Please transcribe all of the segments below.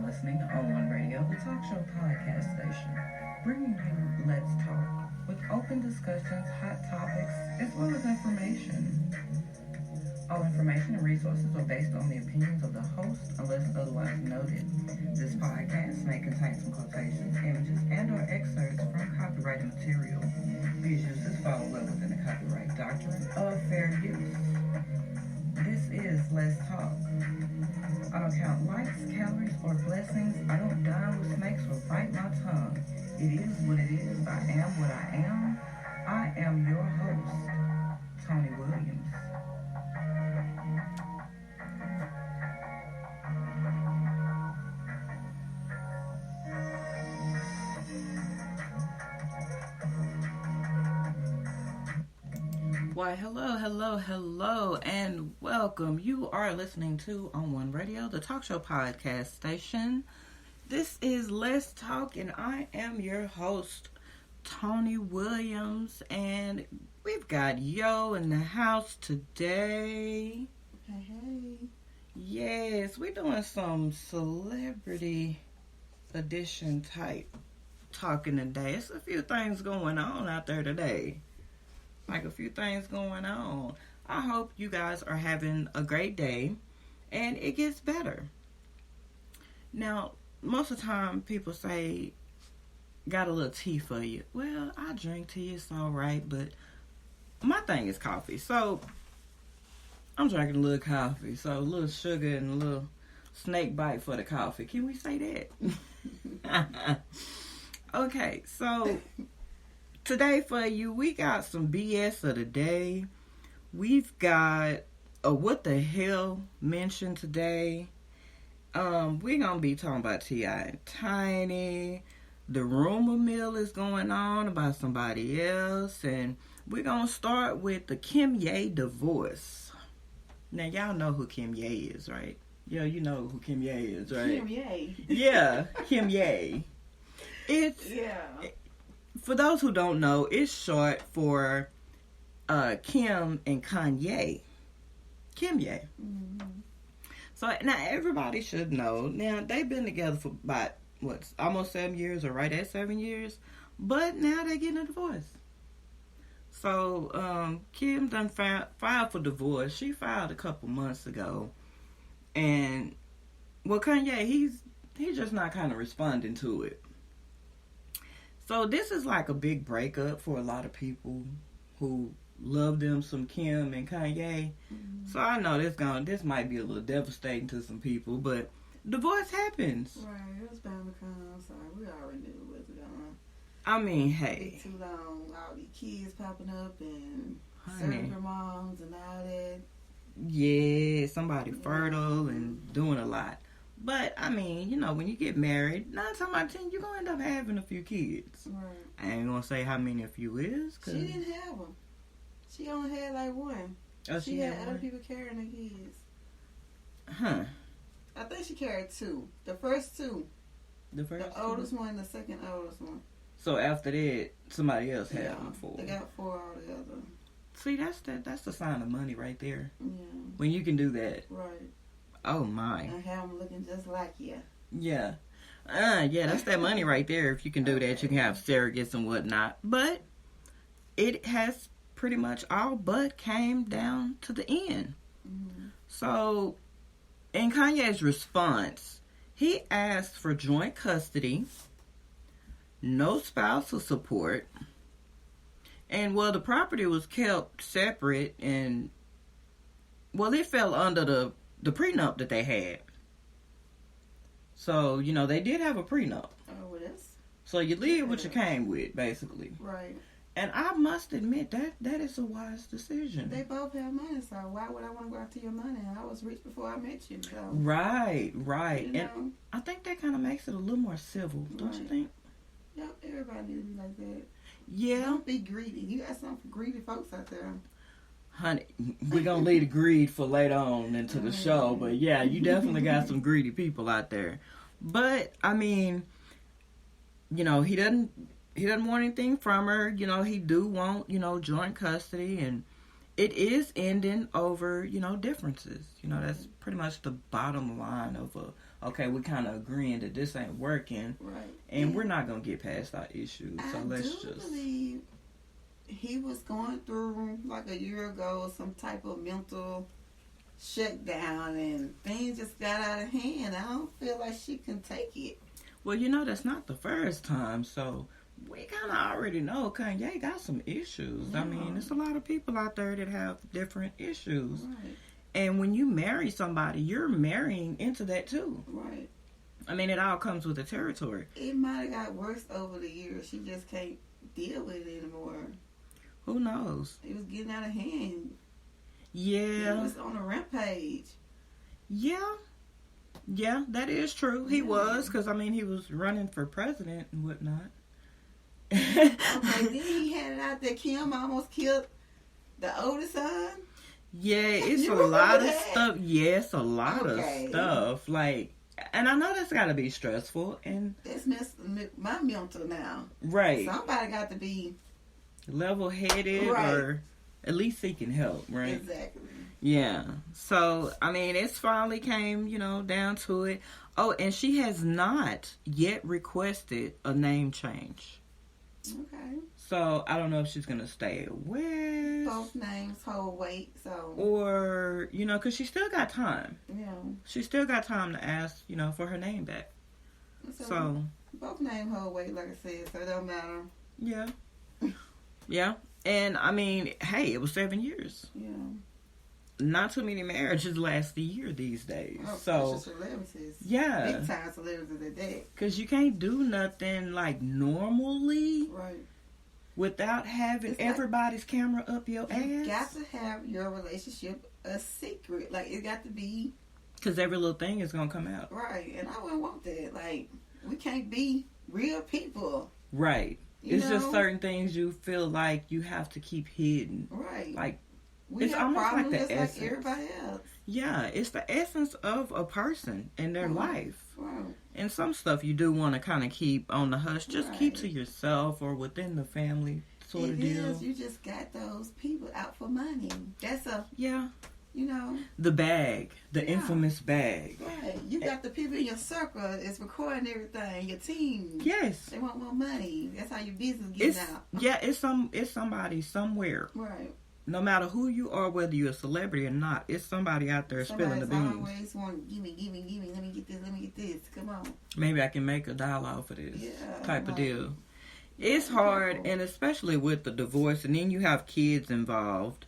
listening to On One Radio, the talk show podcast station, bringing you Let's Talk with open discussions, hot topics, as well as information. All information and resources are based on the opinions of the host, unless otherwise noted. This podcast may contain some quotations, images, and/or excerpts from copyrighted material. These uses fall well within the copyright doctrine of fair use. This is Let's Talk. I don't count likes, calories, or blessings. I don't dine with snakes or bite my tongue. It is what it is. I am what I am. I am your host, Toni Williams. Why, hello, and welcome. You are listening to On One Radio, the talk show podcast station. This is Let's Talk, and I am your host, Toni Williams, and we've got Yo in the house today. Hey. Yes, we're doing some celebrity edition type talking today. It's a few things going on out there today. I hope you guys are having a great day and it gets better. Now, most of the time people say, got a little tea for you. Well, I drink tea, it's alright, but my thing is coffee. So, I'm drinking a little coffee. So, a little sugar and a little snake bite for the coffee. Can we say that? Okay, so today for you, we got some BS of the day. We've got a what the hell mention today. We're going to be talking about T.I. and Toni. The rumor mill is going on about somebody else. And we're going to start with the Kimyae divorce. Now, y'all know who Kimyae is, right? Yeah, you know who Kimyae is, right? Kimyae. Yeah, Kimyae. For those who don't know, it's short for Kim and Kanye. Kimyae. Mm-hmm. So now everybody should know. Now they've been together for about almost 7 years, or right at 7 years. But now they're getting a divorce. So Kim done filed for divorce. She filed a couple months ago, and Kanye he's just not kind of responding to it. So this is like a big breakup for a lot of people who love them some Kim and Kanye. Mm-hmm. So I know this might be a little devastating to some people, but divorce happens. Right, it was bound to come. Sorry, we already knew it was going. I mean, hey. Too long, all these kids popping up and Honey. surrogate moms and all that. Yeah, somebody fertile and doing a lot. But, I mean, you know, when you get married, 9 times out of 10, you're going to end up having a few kids. Right. I ain't going to say how many a few is. She didn't have them. She only had like one. Oh, she had other people carrying the kids. Huh. I think she carried 2. The first 2. The oldest one and the second oldest one. So after that, somebody else had them 4. They got 4 altogether. See, that's the sign of money right there. Yeah. When you can do that. Right. Oh, my. And have them looking just like you. Yeah. Yeah, that's that money right there. If you can do that, you can have surrogates and whatnot. But it has pretty much all but came down to the end. Mm-hmm. So, in Kanye's response, he asked for joint custody, no spousal support, and, the property was kept separate, and, it fell under the prenup that they had. So, they did have a prenup. Oh, well, that's... So, you leave what you came with, basically. Right. And I must admit, that is a wise decision. They both have money, so why would I want to go after your money? I was rich before I met you, so... Right. You know? And I think that kind of makes it a little more civil, don't you think? Yep, everybody needs to be like that. Yeah. Don't be greedy. You got some greedy folks out there. Honey, we're going to leave the greed for later on into the show. But, yeah, you definitely got some greedy people out there. But, I mean, he doesn't want anything from her. He do want, joint custody. And it is ending over, differences. That's pretty much the bottom line of okay, we kind of agreeing that this ain't working. Right. And we're not going to get past our issues. So let's just... believe he was going through, like a year ago, some type of mental shutdown, and things just got out of hand. I don't feel like she can take it. Well, you know, that's not the first time, so we kind of already know Kanye got some issues. Yeah. I mean, there's a lot of people out there that have different issues. Right. And when you marry somebody, you're marrying into that too. Right. I mean, it all comes with the territory. It might have got worse over the years. She just can't deal with it anymore. Who knows? It was getting out of hand. Yeah. He was on a rampage. Yeah. Yeah, that is true. He was, because, I mean, he was running for president and whatnot. Okay, then he had it out that Kim almost killed the oldest son. Yeah, it's a lot of stuff. Yeah, it's a lot of stuff. Like, and I know that's got to be stressful. And that's my mental now. Right. Somebody got to be level-headed, or at least seeking help, right? Exactly. Yeah. So, I mean, it's finally came, you know, down to it. Oh, and she has not yet requested a name change. Okay. So, I don't know if she's going to stay with... Both names hold weight, so... Or, you know, because she still got time. Yeah. She still got time to ask, you know, for her name back. So both names hold weight, like I said, so it don't matter. Yeah. Yeah. And, I mean, hey, it was 7 years. Yeah. Not too many marriages last a year these days. Oh, so celebrities. Yeah. Big time celebrities at that. Because you can't do nothing, like, normally. Right. Without having everybody's camera up your ass. You got to have your relationship a secret. Like, it got to be... Because every little thing is going to come out. Right. And I wouldn't want that. Like, we can't be real people. Right. It's just certain things you feel like you have to keep hidden. Right. Like, we it's have almost like the essence. Like everybody else. Yeah, it's the essence of a person and their life. Right. And some stuff you do want to kind of keep on the hush. Just keep to yourself or within the family sort of deal. It is. You just got those people out for money. That's a... Yeah. You know. The bag. The infamous bag. Right. You got the people in your circle that's recording everything. Your team. Yes. They want more money. That's how your business gets out. Yeah, it's somebody somewhere. Right. No matter who you are, whether you're a celebrity or not, it's somebody out there spilling the beans. Always want, give me. Let me get this. Come on. Maybe I can make $1 off of this type of deal. It's hard, and especially with the divorce, and then you have kids involved.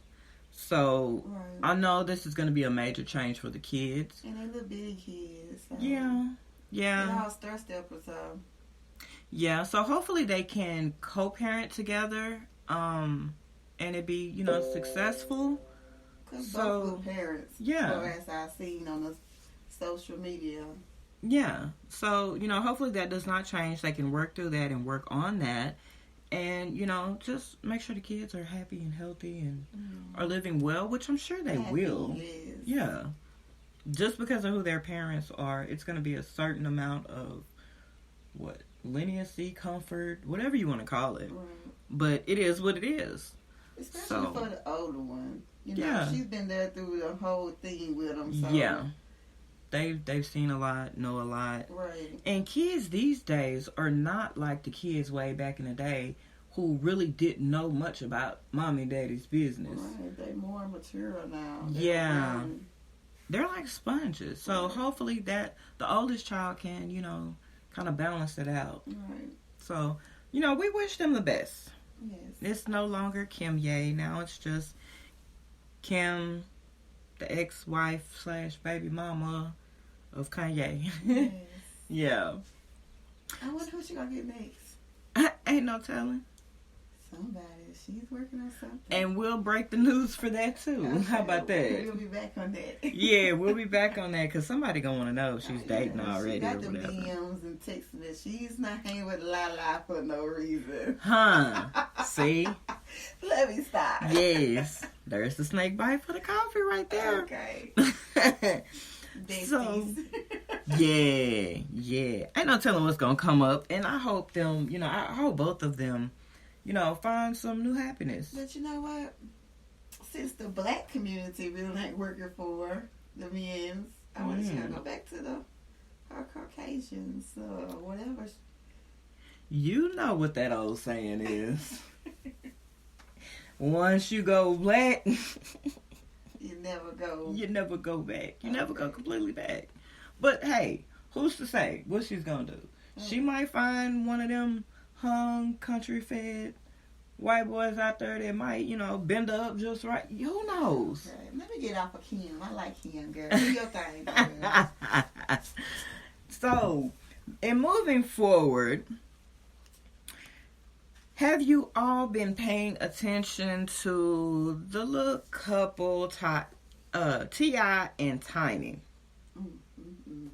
So, I know this is going to be a major change for the kids. And they little bitty kids. So. Yeah. They're all stir-steppers, so. Yeah, so hopefully they can co-parent together, and it be, you know, successful. Because both good parents. Yeah. Or as I've seen on the social media. Yeah. So, you know, hopefully that does not change. They can work through that and work on that. And, you know, just make sure the kids are happy and healthy and are living well, which I'm sure they will. Yes. Yeah. Just because of who their parents are, it's going to be a certain amount of, leniency, comfort, whatever you want to call it. Right. But it is what it is. Especially for the older one. You know, she's been there through the whole thing with them. So. Yeah. They've seen a lot, know a lot. Right. And kids these days are not like the kids way back in the day who really didn't know much about mommy and daddy's business. Right. They're more mature now. They're like sponges. So hopefully that the oldest child can, you know, kind of balance it out. Right. So, you know, we wish them the best. Yes. It's no longer Kimyae. Now it's just Kim, the ex-wife / baby mama of Kanye. Yes. Yeah. I wonder who she gonna get next. Ain't no telling. Somebody. She's working on something. And we'll break the news for that too. Okay. How about that? We'll be back on that. Yeah, we'll be back on that because somebody gonna want to know if she's dating already. She got or the whatever. DMs and text me. She's not hanging with Lala for no reason. Huh? See? Let me stop. Yes. There's the snake bite for the coffee right there. Okay. So, yeah. Ain't no telling what's gonna come up, and I hope them, you know, I hope both of them, you know, find some new happiness. But you know what? Since the black community really ain't working for the men's, I want you to go back to the her Caucasians or whatever. You know what that old saying is. Once you go black, you never go. You never go back. You never go completely back. But hey, who's to say what she's gonna do? She might find one of them hung, country-fed white boys out there that might, bend her up just right. Who knows? Okay. Let me get off of Kim. I like Kim, girl. Do your thing, girl. So, in moving forward, have you all been paying attention to the little couple, T.I. and Toni? Mm-hmm.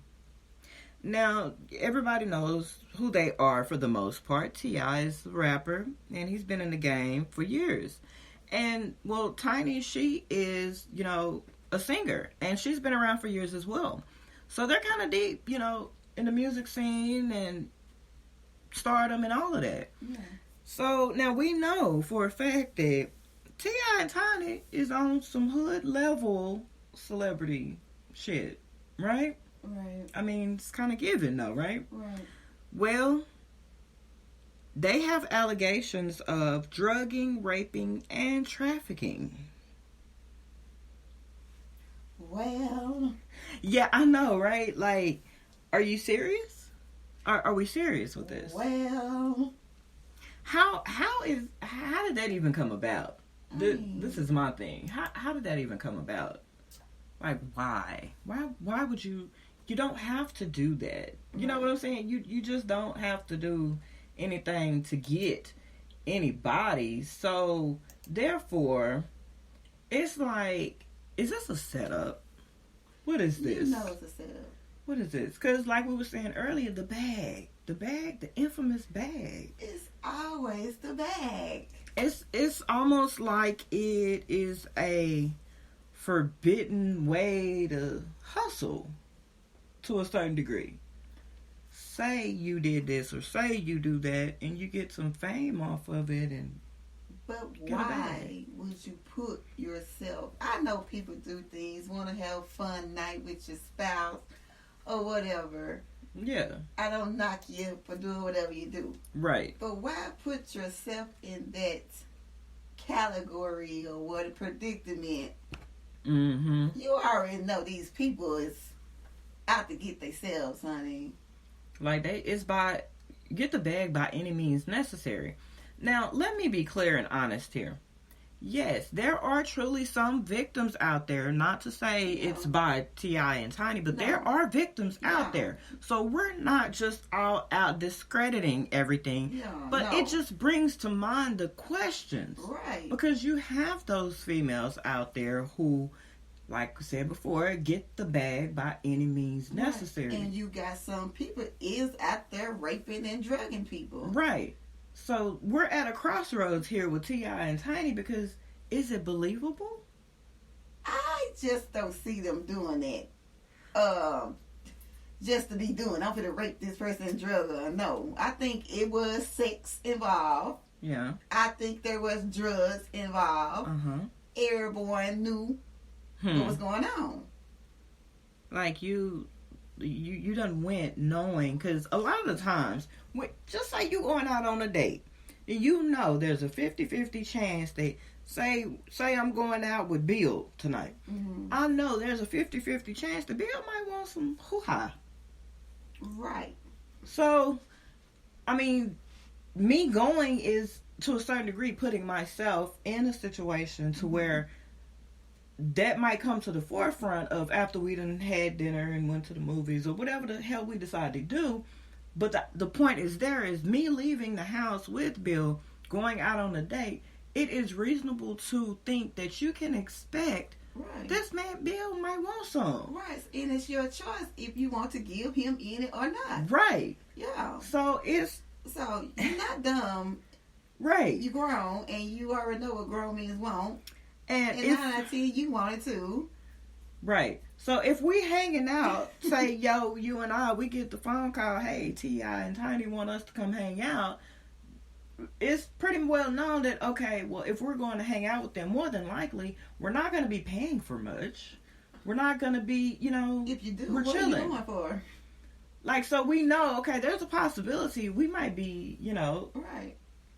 Now, everybody knows who they are for the most part. T.I. is a rapper, and he's been in the game for years. And, well, Toni, she is, a singer, and she's been around for years as well. So they're kind of deep, in the music scene and stardom and all of that. Yeah. So, now we know for a fact that T.I. and Toni is on some hood-level celebrity shit, right? Right. I mean, it's kind of given, though, right? Right. Well, they have allegations of drugging, raping, and trafficking. Well. Yeah, I know, right? Like, are you serious? Are we serious with this? Well. How did that even come about? This is my thing. How did that even come about? Like, why? Why would you... You don't have to do that. You know what I'm saying? You just don't have to do anything to get anybody. So, therefore, it's like, is this a setup? What is this? You know it's a setup. What is this? Because like we were saying earlier, the infamous bag. It's always the bag. It's almost like it is a forbidden way to hustle. To a certain degree. Say you did this or say you do that and you get some fame off of it and but why would you put yourself... I know people do things, want to have a fun night with your spouse or whatever. Yeah. I don't knock you for doing whatever you do. Right. But why put yourself in that category or what a predicament? Mm-hmm. You already know these people is out to get themselves, honey. Like get the bag by any means necessary. Now, let me be clear and honest here. Yes, there are truly some victims out there, not to say it's by T.I. and Toni, but there are victims out there. So we're not just all out discrediting everything, but it just brings to mind the questions. Right. Because you have those females out there who, like I said before, get the bag by any means necessary. And you got some people is out there raping and drugging people. Right. So we're at a crossroads here with T.I. and Toni because is it believable? I just don't see them doing that. Just to be doing, I'm gonna rape this person and drug her. No. I think it was sex involved. Yeah. I think there was drugs involved. Everyone knew what was going on. Like you done went knowing, because a lot of the times, just say you going out on a date, and you know there's a 50-50 chance that, say I'm going out with Bill tonight. Mm-hmm. I know there's a 50-50 chance that Bill might want some hoo-ha. Right. So, I mean, me going is, to a certain degree, putting myself in a situation to where that might come to the forefront of after we done had dinner and went to the movies or whatever the hell we decide to do. But the point is me leaving the house with Bill, going out on a date. It is reasonable to think that you can expect this man Bill might want some. Right. And it's your choice if you want to give him any or not. Right. Yeah. So you're not dumb. Right. You grown and you already know what grown men want. And 9 out of 10, you wanted to. Right. So if we hanging out, say, yo, you and I, we get the phone call, hey, T.I. and Toni want us to come hang out. It's pretty well known that, okay, well, if we're going to hang out with them, more than likely, we're not going to be paying for much. We're not going to be, If you do, we're what chilling. are you going for? Like, so we know, okay, there's a possibility we might be, right,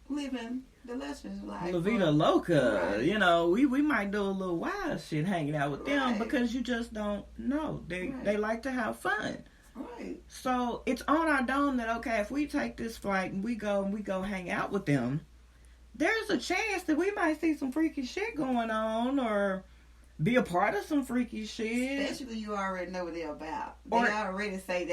living the luxurious life. La vida loca. Right. We might do a little wild shit hanging out with them Right. because you just don't know. They like to have fun. Right. So it's on our dome that, okay, if we take this flight and we go hang out with them, there's a chance that we might see some freaky shit going on or be a part of some freaky shit. Especially you already know what they're about. Or- They already say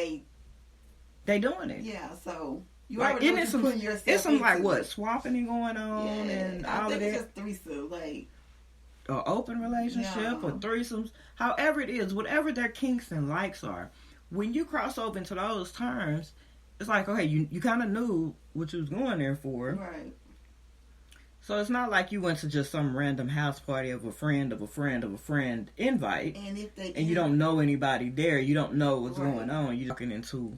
they doing it. yeah, so you Like, already know isn't what you're it putting yourself it's some like into. what swapping going on and I all think of it's that, just threesome, like or open relationship or threesomes, however it is, whatever their kinks and likes are. When you cross over into those terms, it's like, okay, you kind of knew what you was going there for. right. So it's not like you went to just some random house party of a friend of a friend of a friend invite, And if they and you don't know anybody there, you don't know what's Right. going on. You're walking into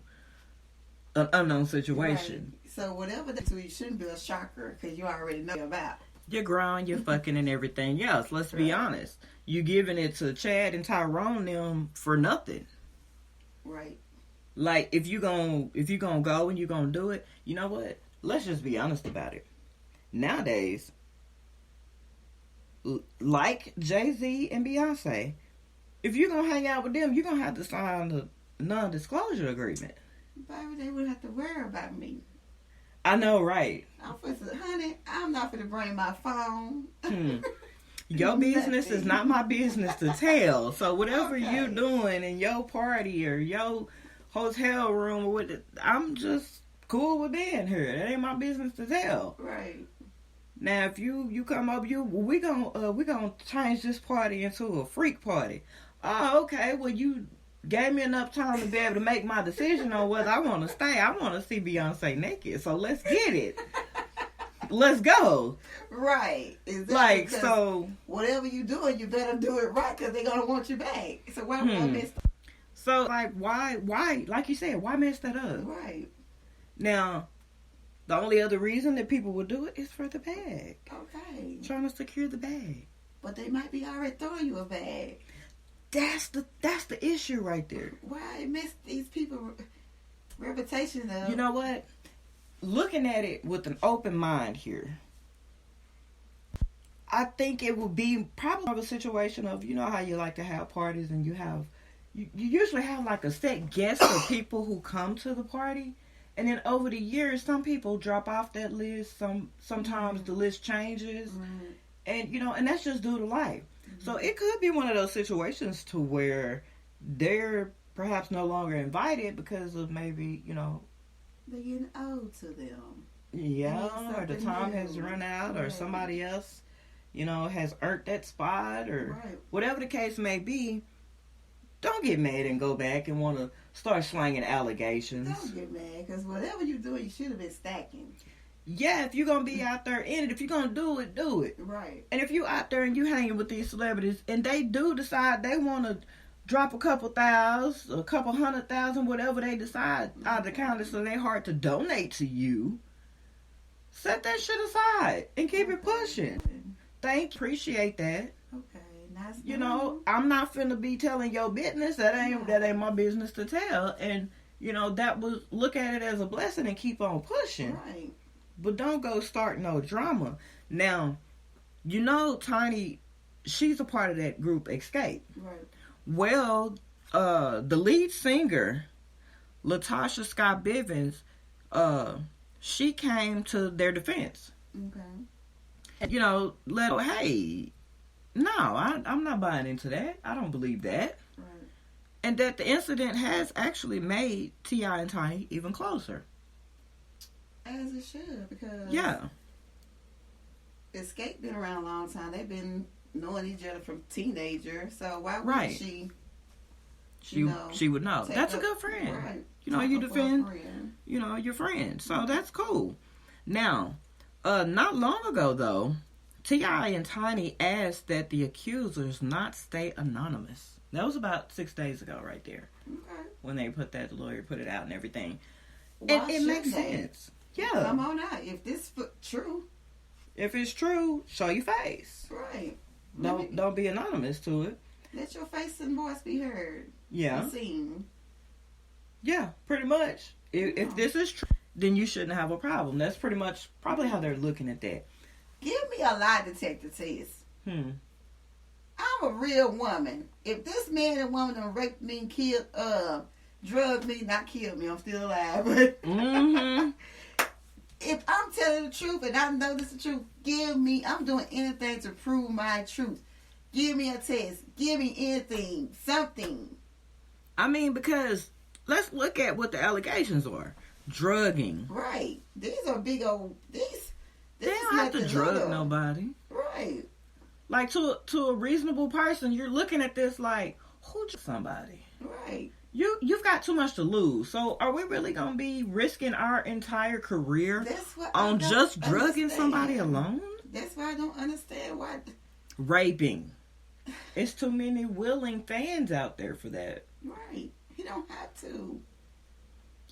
an unknown situation. Right. So whatever they do, you shouldn't be a shocker because you already know about. You're grown, you're fucking and everything else. Let's be Right. honest. You giving it to Chad and Tyrone them for nothing. Right. Like, if you gonna go and you gonna do it, you know what? Let's just be honest about it. Nowadays, like Jay-Z and Beyonce, if you're gonna hang out with them, you're gonna have to sign a non-disclosure agreement. Baby, they wouldn't have to worry about me. I know, right? Honey, I'm not going to bring my phone. Your business is not my business to tell. So whatever Okay. you doing in your party or your hotel room or I'm just cool with being here. That ain't my business to tell. Right. Now, if you come up, we gonna change this party into a freak party. Oh, okay. Well, you gave me enough time to be able to make my decision on whether I want to stay. I want to see Beyonce naked, so let's get it. Let's go. Right. Exactly. Like, Because so. whatever you doing, you better do it right because they're going to want you back. So why would I miss that? So, like, why, like you said, why mess that up? Right. Now, the only other reason that people would do it is for the bag. Okay. Trying to secure the bag. But they might be already throwing you a bag. That's the issue right there. Why miss these people reputation of... You know what? Looking at it with an open mind here, I think it would be probably a situation of, you know how you like to have parties and you usually have like a set guest of people who come to the party. And then over the years, some people drop off that list. Sometimes the list changes. Mm-hmm. And, and that's just due to life. So it could be one of those situations to where they're perhaps no longer invited because of maybe, They're getting old to them. yeah, or the time has run out, or somebody else, has earned that spot, or whatever the case may be. Don't get mad and go back and want to start slanging allegations. Don't get mad, because whatever you do, you should have been stacking. Yeah, if you're going to be out there in it, if you're going to do it, do it. Right. And if you out there and you hanging with these celebrities, and they do decide they want to drop a couple thousand, a couple 100,000, whatever they decide out of the counter, so they hard to donate to you, set that shit aside and keep it pushing. Appreciate that. Okay, nice. I'm not finna be telling your business. That ain't my business to tell. And that was, look at it as a blessing and keep on pushing. Right. But don't go start no drama. Now, Toni, she's a part of that group Escape. Right. Well, the lead singer, Latasha Scott Bivens, she came to their defense. Okay. And, hey, no, I'm not buying into that. I don't believe that. Right. And that the incident has actually made T.I. and Toni even closer. As it should, because Yeah. Escape been around a long time. They've been knowing each other from teenager. So why would Right. she She would know. That's a good friend. Right. You defend, your friend. So that's cool. Now, not long ago, though, T.I. and Toni asked that the accusers not stay anonymous. That was about 6 days ago right there. Okay. When they put it out and everything. Why And it makes shouldn't they? sense. Yeah. Come on out. If this true. If it's true, show your face. Right. Don't be anonymous to it. Let your face and voice be heard. Yeah. And seen. Yeah, pretty much. If this is true, then you shouldn't have a problem. That's pretty much probably how they're looking at that. Give me a lie detector test. I'm a real woman. If this man and woman done raped me and killed, drugged me, not killed me, I'm still alive, but if I'm telling the truth and I know this is the truth, I'm doing anything to prove my truth. Give me a test. Give me anything. Something. I mean, because let's look at what the allegations are. Drugging. Right. These are big old... They don't have to drug nobody. Right. Like, to a reasonable person, you're looking at this like, who drugged somebody? Right. You've got too much to lose. So are we really going to be risking our entire career on just drugging somebody alone? That's why I don't understand why. Raping. It's too many willing fans out there for that. Right. He don't have to.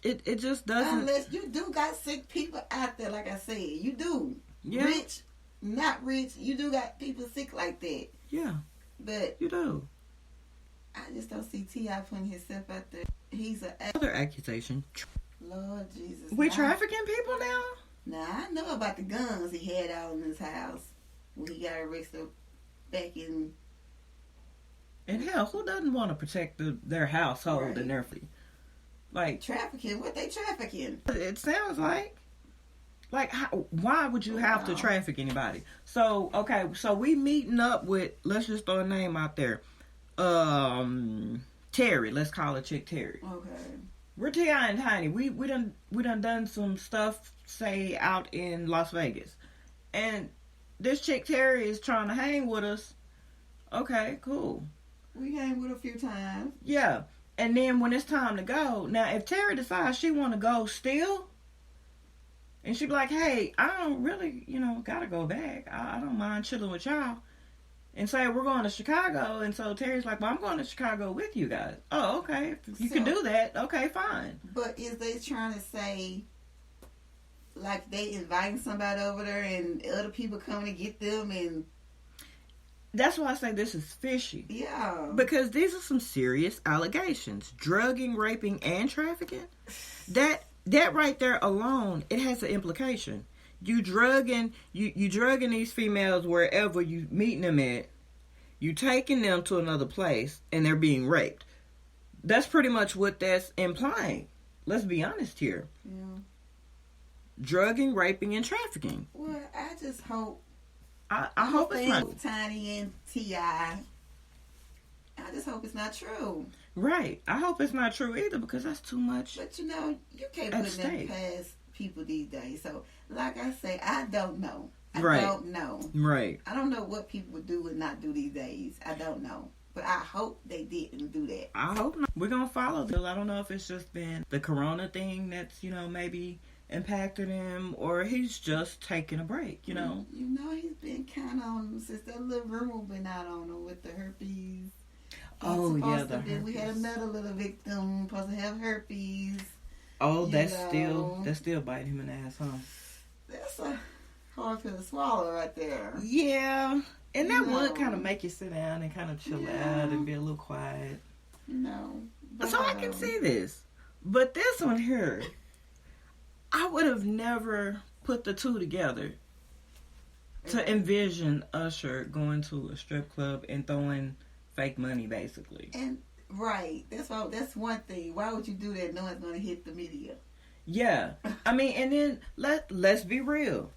It just doesn't. Unless you do got sick people out there, like I said. You do. Yeah. Rich, not rich. You do got people sick like that. Yeah. But you do. I just don't see T.I. putting himself out there. He's another accusation. Lord Jesus. We trafficking people now? Now, I know about the guns he had out in his house when he got arrested back in... And hell, who doesn't want to protect their household and their... Like... Trafficking? What they trafficking? It sounds like... why would you have to traffic anybody? So, okay, so we meeting up with... Let's just throw a name out there. Terry. Let's call her chick Terry. Okay. We're T.I. and Toni. We done some stuff, say, out in Las Vegas. And this chick Terry is trying to hang with us. Okay, cool. We hang with a few times. Yeah. And then when it's time to go, now if Terry decides she want to go still, and she be like, hey, I don't really, gotta go back. I don't mind chilling with y'all. And say, we're going to Chicago. And so Terry's like, well, I'm going to Chicago with you guys. Oh, okay. If you can do that, okay, fine. But is they trying to say, like, they inviting somebody over there and other people coming to get them? And that's why I say this is fishy. Yeah. Because these are some serious allegations. Drugging, raping, and trafficking. That right there alone, it has an implication. You drugging these females wherever you meeting them at. You taking them to another place and they're being raped. That's pretty much what that's implying. Let's be honest here. Yeah. Drugging, raping, and trafficking. Well, I just hope. I hope it's not. Toni and T.I. I just hope it's not true. Right. I hope it's not true either because that's too much. But you can't put them past people these days. So, like I say, I don't know. I don't know. Right. I don't know what people would do and not do these days. I don't know. But I hope they didn't do that. I hope not. We're going to follow this. I don't know if it's just been the corona thing that's, maybe impacted him or he's just taking a break, he's been kind of on since that little rumor been out on him with the herpes. Oh, yeah, the herpes. We had another little victim supposed to have herpes. Oh, that's still biting him in the ass, huh? That's a hard pill to swallow right there. Yeah. And that would kind of make you sit down and kind of chill out and be a little quiet. So I can see this. But this one here, I would have never put the two together to envision Usher going to a strip club and throwing fake money, basically. And that's one thing. Why would you do that knowing it's going to hit the media? Yeah. I mean, and then let's be real.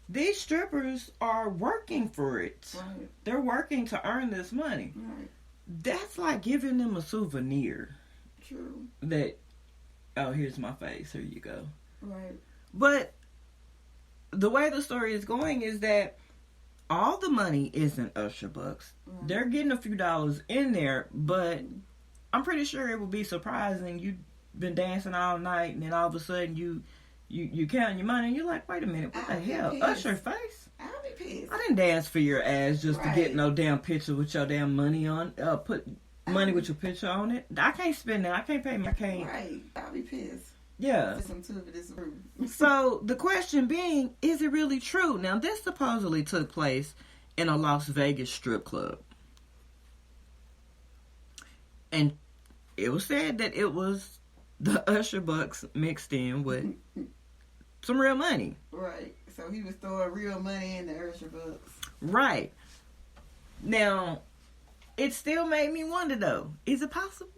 These strippers are working for it. Right. They're working to earn this money. Right. That's like giving them a souvenir. True. That, oh, here's my face. Here you go. Right. But the way the story is going is that all the money isn't usher-bucks. Right. They're getting a few dollars in there, but I'm pretty sure it would be surprising. You've been dancing all night, and then all of a sudden you count your money, and you're like, wait a minute, what the hell? Usher face? I'll be pissed. I didn't dance for your ass just to get no damn picture with your damn money on. Put money with your picture on it. I can't spend that. I can't pay me. I can't. Right. I'll be pissed. Yeah. So the question being, is it really true? Now this supposedly took place in a Las Vegas strip club. And it was said that it was the usher-bucks mixed in with some real money. Right. So he was throwing real money in the usher-bucks. Right. Now, it still made me wonder, though. Is it possible?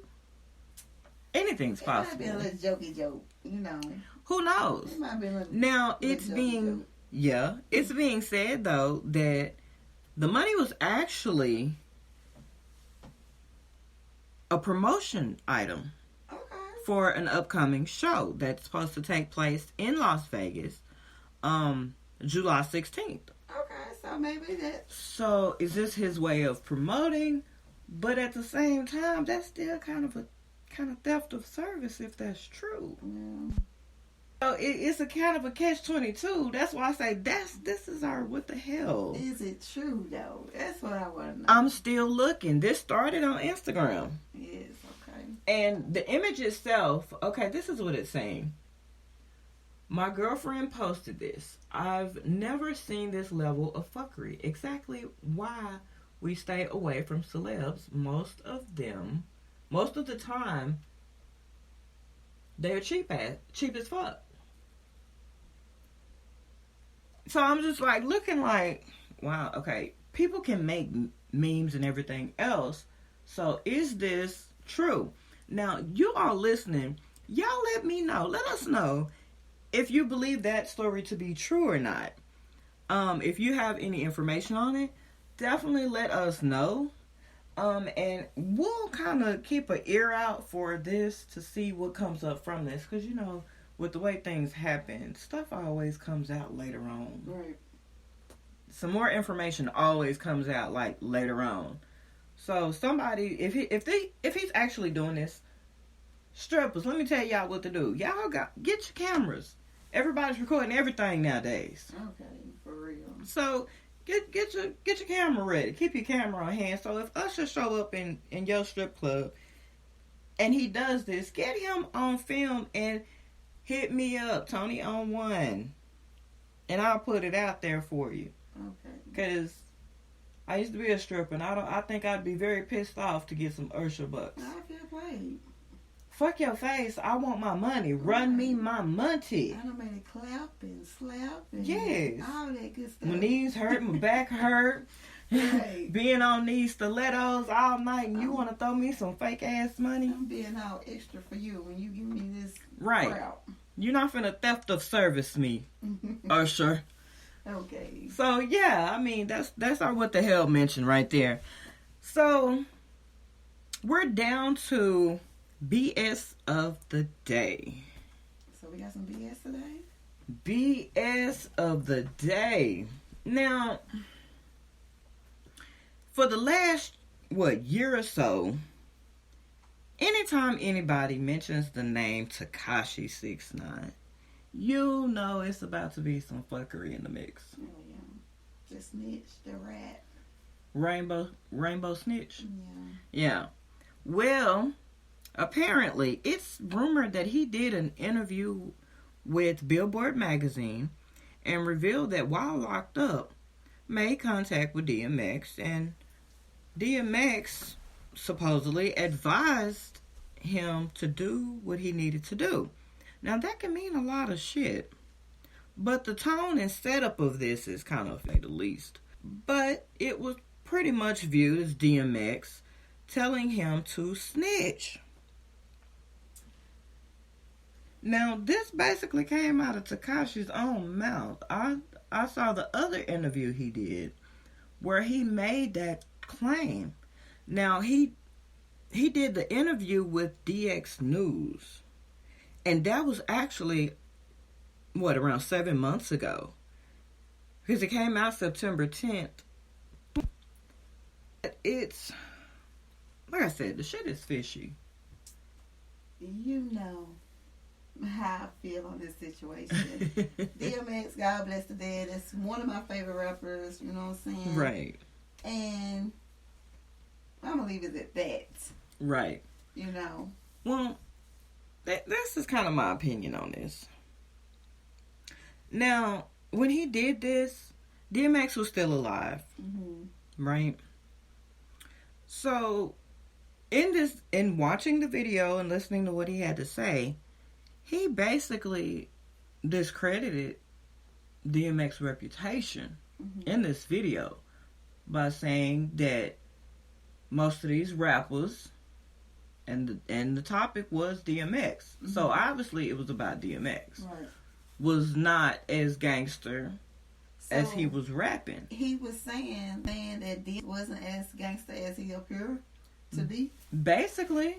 Anything's possible. It might be a little jokey joke, you know. Who knows? It might be a little Now, it's being... joke. Yeah. It's being said, though, that the money was actually a promotion item for an upcoming show that's supposed to take place in Las Vegas, July 16th. Okay, so maybe that's... So, is this his way of promoting? But at the same time, that's still kind of theft of service if that's true. Yeah. So, it's a kind of a catch-22. That's why I say this is our what the hell. Is it true, though? That's what I want to know. I'm still looking. This started on Instagram. Yes, okay. And the image itself, okay, this is what it's saying. My girlfriend posted this. I've never seen this level of fuckery. Exactly why we stay away from celebs. Most of the time, they're cheap as fuck. So I'm just like looking like, wow, okay, people can make memes and everything else. So is this true? Now, you all listening, y'all let me know. Let us know if you believe that story to be true or not. If you have any information on it, definitely let us know. And we'll kind of keep an ear out for this to see what comes up from this. Because, you know, with the way things happen, stuff always comes out later on. Right. Some more information always comes out, like, later on. So, somebody, if he's actually doing this, strippers, let me tell y'all what to do. Y'all get your cameras. Everybody's recording everything nowadays. Okay, for real. So, get your camera ready. Keep your camera on hand. So if Usher show up in your strip club and he does this, get him on film and hit me up, Toni on one, and I'll put it out there for you. Okay. Because I used to be a stripper, and I think I'd be very pissed off to get some usher-bucks. I feel played. Fuck your face. I want my money. Run me my money. I done made it clap and slap and yes. all that good stuff. My knees hurt, my back hurt. Right. Being on these stilettos all night, and you want to throw me some fake ass money? I'm being all extra for you when you give me this right. crowd. You're not finna theft of service me, Usher. Okay. So yeah, I mean that's our what the hell mention right there. So we're down to BS of the day. So we got some BS today? BS of the day. Now, for the last, year or so, anytime anybody mentions the name Tekashi 6ix9ine, you know it's about to be some fuckery in the mix. Oh, yeah. The snitch, the rat. Rainbow snitch? Yeah. Yeah. Well, apparently, it's rumored that he did an interview with Billboard-magazine and revealed that while locked up, made contact with DMX, and DMX supposedly advised him to do what he needed to do. Now, that can mean a lot of shit, but the tone and setup of this is kind of, at the least. But it was pretty much viewed as DMX telling him to snitch. Now, this basically came out of Tekashi's own mouth. I saw the other interview he did where he made that claim. Now, he did the interview with DX News. And that was actually, around 7 months ago. Because it came out September 10th. It's, like I said, the shit is fishy. You know how I feel on this situation. DMX, God bless the dead, is one of my favorite rappers, you know what I'm saying? Right. And I'm going to leave it at that. Right. You know? Well, this is kind of my opinion on this. Now, when he did this, DMX was still alive. Mm-hmm. Right? So, in watching the video and listening to what he had to say, he basically discredited DMX's reputation in this video by saying that most of these rappers, and the topic was DMX, so obviously it was about DMX, right, was not as gangster so as he was rapping. he was saying that DMX wasn't as gangster as he appeared to be. Basically.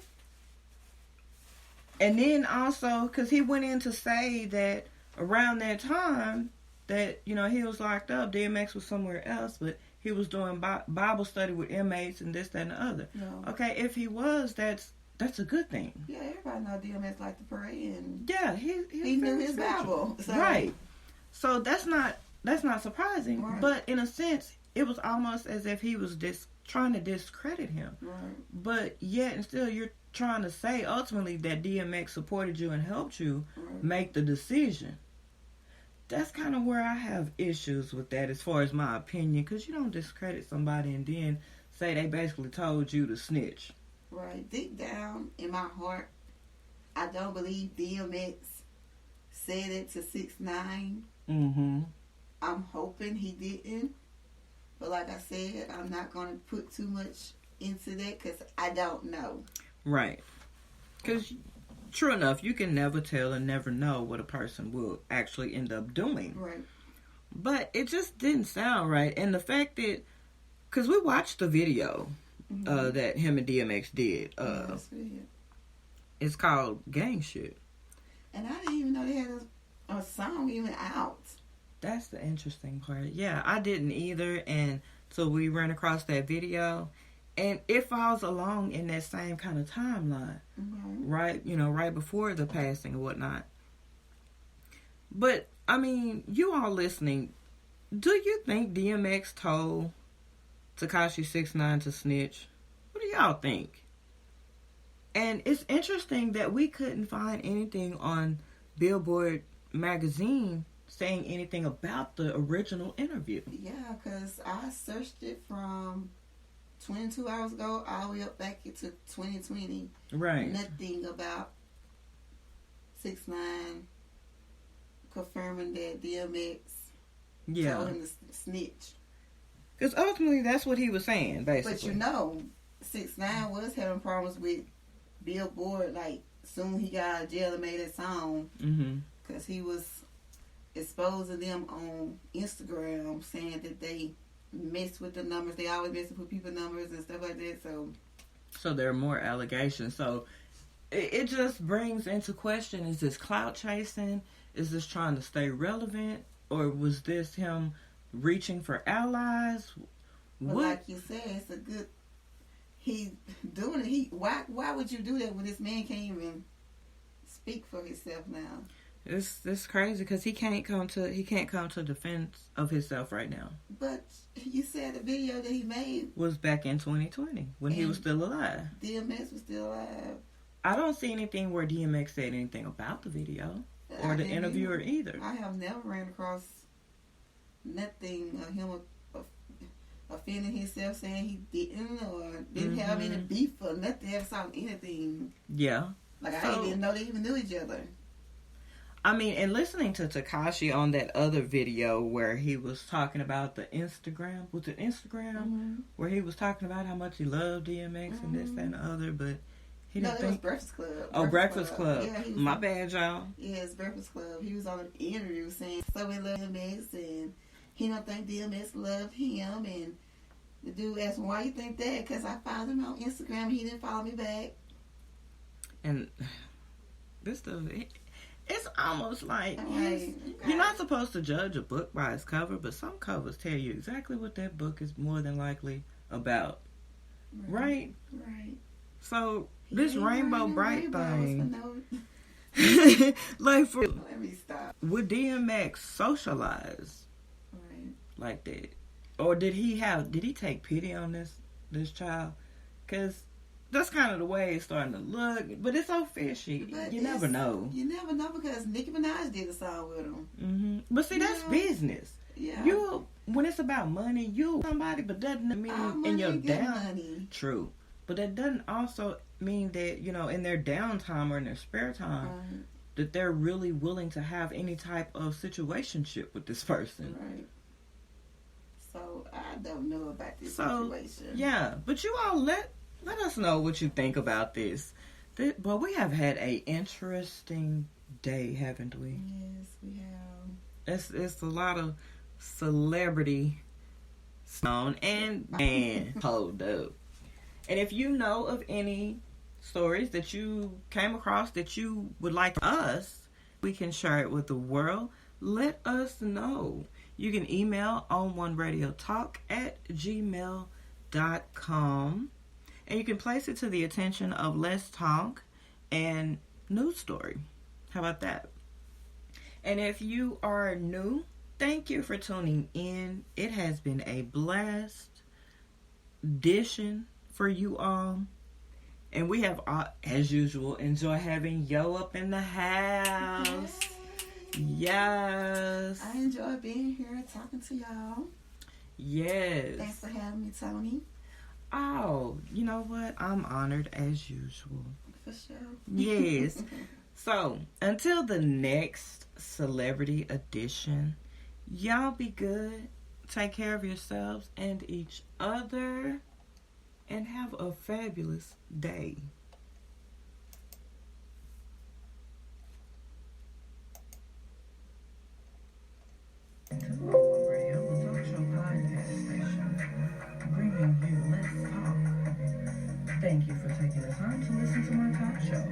And then also, because he went in to say that around that time that, he was locked up, DMX was somewhere else, but he was doing Bible study with inmates and this, that, and the other. No. Okay, if he was, that's a good thing. Yeah, everybody know DMX liked to pray, and Yeah, he knew his spiritual. Bible. So. Right. So that's not surprising. Right. But in a sense, it was almost as if he was trying to discredit him. Right. But yet and still, you're trying to say ultimately that DMX supported you and helped you make the decision. That's kind of where I have issues with that as far as my opinion, because you don't discredit somebody and then say they basically told you to snitch. Right. Deep down in my heart, I don't believe DMX said it to 6ix9ine. Mm-hmm. I'm hoping he didn't. But like I said, I'm not going to put too much into that because I don't know. Right. Because, true enough, you can never tell and never know what a person will actually end up doing. Right. But it just didn't sound right. And the fact that, because we watched the video that him and DMX did. It's called Gang Shit. And I didn't even know they had a song even out. That's the interesting part. Yeah, I didn't either. And so we ran across that video. And it falls along in that same kind of timeline. Right? Right before the passing and whatnot. But, I mean, you all listening, do you think DMX told Tekashi 6ix9ine to snitch? What do y'all think? And it's interesting that we couldn't find anything on Billboard-magazine saying anything about the original interview. Yeah, because I searched it from 22 hours ago all the way up back into 2020. Right. Nothing about 6ix9ine confirming that DMX told him to snitch. Because ultimately that's what he was saying, basically. But 6ix9ine was having problems with Billboard. Like, soon he got out of jail and made that song. Because he was exposing them on Instagram, saying that they mess with the numbers. They always mess with people's numbers and stuff like that. So there are more allegations. So it just brings into question, is this clout chasing? Is this trying to stay relevant? Or was this him reaching for allies? Like you said, it's a good... He's doing it. Why would you do that when this man can't even speak for himself now? It's crazy because he can't come to defense of himself right now. But you said the video that he made was back in 2020 when he was still alive. DMX was still alive. I don't see anything where DMX said anything about the video or the interviewer either. I have never ran across nothing of him offending himself, saying he didn't or didn't have any beef or nothing. Ever saw anything. Yeah. Like, I didn't even know they even knew each other. I mean, and listening to Tekashi on that other video where he was talking about the Instagram, was it Instagram? Where he was talking about how much he loved DMX and this, that, and the other, but he didn't think... No, it was Breakfast Club. Breakfast Club. Yeah, my bad, y'all. Yeah, it's Breakfast Club. He was on an interview saying so he loved DMX and he don't think DMX loved him, and the dude asked him, why you think that? Because I followed him on Instagram and he didn't follow me back. And this stuff... It's almost like you're not supposed to judge a book by its cover, but some covers tell you exactly what that book is more than likely about. Right? Right. So, this Rainbow Bright thing... Let me stop. Would DMX socialize like that? Or did he take pity on this child? Because... that's kind of the way it's starting to look, but it's so fishy. But you never know. You never know because Nicki Minaj did a song with him. But see, that's business. Yeah. When it's about money, somebody, but doesn't mean in your down. Money. True. But that doesn't also mean that, in their downtime or in their spare time, that they're really willing to have any type of situationship with this person. Right. So I don't know about this situation. Yeah, but you all let us know what you think about this. But we have had a interesting day, haven't we? Yes, we have. It's a lot of celebrity stone and hold up. And if you know of any stories that you came across that you would like us, we can share it with the world. Let us know. You can email onOneRadioTalk@gmail.com, and you can place it to the attention of Let's Talk and News Story. How about that? And if you are new, thank you for tuning in. It has been a blast dishing for you all. And we have, as usual, enjoy having Yo up in the house. Yes. I enjoy being here talking to y'all. Yes. Thanks for having me, Toni. Oh, you know what? I'm honored as usual. For sure. Yes. So, until the next celebrity edition, y'all be good. Take care of yourselves and each other. And have a fabulous day. Radio, the talk show podcast station, bringing you Let's Talk. Thank you for taking the time to listen to my talk show.